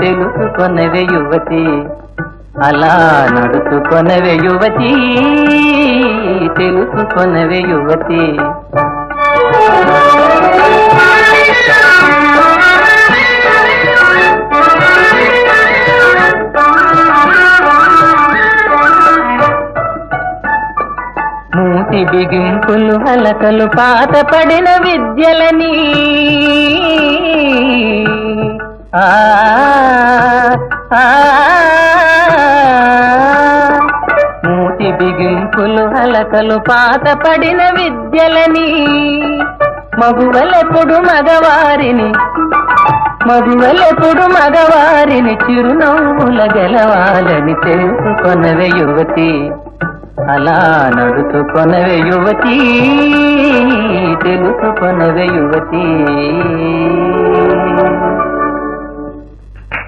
తెలుసుకొనవే యువతి, అలా నడుచుకొనవే యువతి, తెలుసుకొనవే యువతి. మూతి బిగింపులు హలకలు పాత పడిన విద్యలని, మూతి బిగింపులు హలకలు పాత పడిన విద్యలని, మగువలెప్పుడు మగవారిని చిరునవ్వుల గెలవాలని తెలుసుకొనవే యువతి, అలా నడుచుకొనవే యువతి, తెలుసుకొనవే యువతి.